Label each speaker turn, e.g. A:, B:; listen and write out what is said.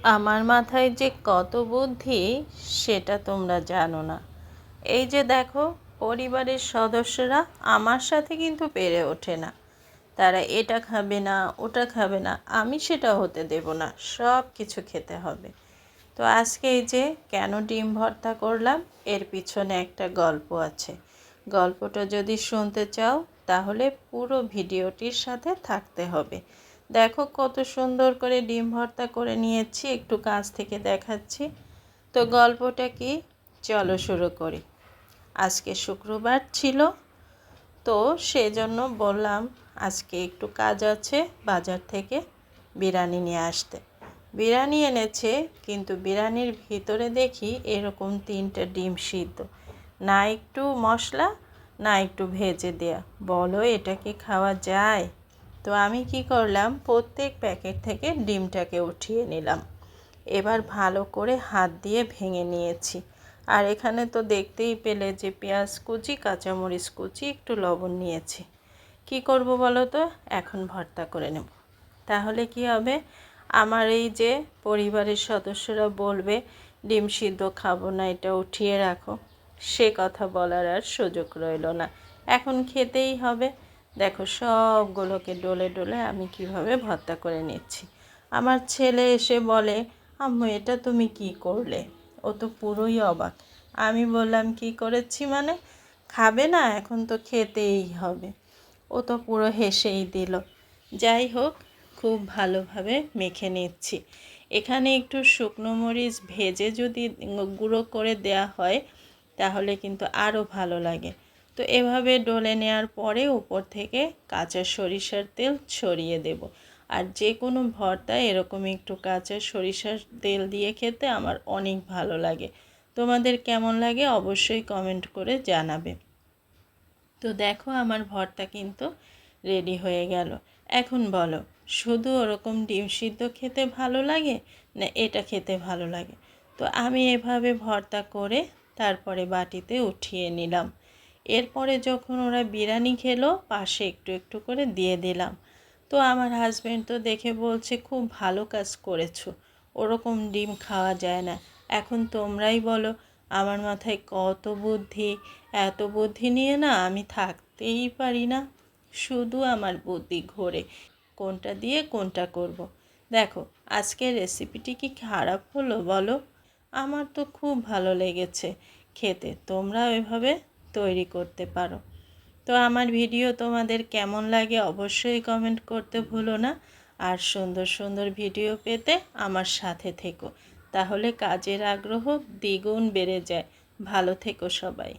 A: আমার মাথায় যে কত বুদ্ধি সেটা তোমরা জানো না। এই যে দেখো, পরিবারের সদস্যরা আমার সাথে কিন্তু পেরে ওঠে না। তারা এটা খাবে না, ওটা খাবে না, আমি সেটা হতে দেব না, সব কিছু খেতে হবে। তো আজকে এই যে কেন ডিম ভর্তা করলাম, এর পিছনে একটা গল্প আছে। গল্পটা যদি শুনতে চাও তাহলে পুরো ভিডিওটির সাথে থাকতে হবে। দেখো কত সুন্দর করে ডিম ভর্তা করে নিয়েছি, একটু কাছ থেকে দেখাচ্ছি। তো গল্পটা কি, চলো শুরু করি। আজকে শুক্রবার ছিল, তো সেজন্য বললাম আজকে একটু কাজ আছে, বাজার থেকে বিরিয়ানি নিয়ে আসতে। বিরিয়ানি এনেছে, কিন্তু বিরিয়ানির ভিতরে দেখি এরকম 3টে ডিম সিদ্ধ, না একটু মশলা, না একটু ভেজে দেয়া। বলো এটা কি খাওয়া যায়? তো আমি কি করলাম, প্রত্যেক প্যাকেট থেকে ডিমটাকে উঠিয়ে নিলাম। এবার ভালো করে হাত দিয়ে ভেঙে নিয়েছি। আর এখানে তো দেখতেই পেলে যে পেঁয়াজ কুচি, কাঁচামরিচ কুচি, একটু লবণ নিয়েছি। কি করব বলো তো, এখন ভর্তা করে নেব। তাহলে কি হবে, আমার এই যে পরিবারের সদস্যরা বলবে ডিম সিদ্ধ খাবো না, এটা উঠিয়ে রাখো, সে কথা বলার আর সুযোগ রইল না। এখন খেতেই হবে। দেখো সবগুলোকে ডলে ডলে আমি কিভাবে ভর্তা করে নিচ্ছি। আমার ছেলে এসে বলে, আম্মু এটা তুমি কি করলে? ও তো পুরোই অবাক। আমি বললাম কি করেছি মানে, খাবে না, এখন তো খেতেই হবে। ও তো পুরো হেসেই দিল। যাই হোক, খুব ভালোভাবে মেখে নিচ্ছি। এখানে একটু শুকনো মরিচ ভেজে যদি গুঁড়ো করে দেয়া হয় তাহলে কিন্তু আরও ভালো লাগে। তো এভাবে ডলে নেওয়ার পরে উপর থেকে কাঁচা সরিষার তেল ছড়িয়ে দেব। আর যে কোনো ভর্তায় এরকম একটু কাঁচা সরিষার তেল দিয়ে খেতে আমার অনেক ভালো লাগে। তোমাদের কেমন লাগে অবশ্যই কমেন্ট করে জানাবে। তো দেখো আমার ভর্তা কিন্তু রেডি হয়ে গেল। এখন বলো, শুধু ওরকম ডিম সিদ্ধ খেতে ভালো লাগে না এটা খেতে ভালো লাগে? তো আমি এভাবে ভর্তা করে তারপরে বাটিতে উঠিয়ে নিলাম। এরপরে যখন ওরা বিরিয়ানি খেলো, পাশে একটু একটু করে দিয়ে দিলাম। তো আমার হাজব্যান্ড তো দেখে বলছে, খুব ভালো কাজ করেছো, ওরকম ডিম খাওয়া যায় না। এখন তোমরাই বলো, আমার মাথায় কত বুদ্ধি, এত বুদ্ধি নিয়ে না আমি থাকতেই পারি না। শুধু আমার বুদ্ধি ঘোরে, কোনটা দিয়ে কোনটা করব। দেখো আজকের রেসিপিটি কি খারাপ হলো বলো? আমার তো খুব ভালো লেগেছে খেতে। তোমরা এভাবে তৈরি করতে পারো। তো আমার ভিডিও তোমাদের কেমন লাগে অবশ্যই কমেন্ট করতে ভুলো না। আর সুন্দর সুন্দর ভিডিও পেতে আমার সাথে থেকো, তাহলে কাজের আগ্রহ দ্বিগুণ বেড়ে যায়। ভালো থেকো সবাই।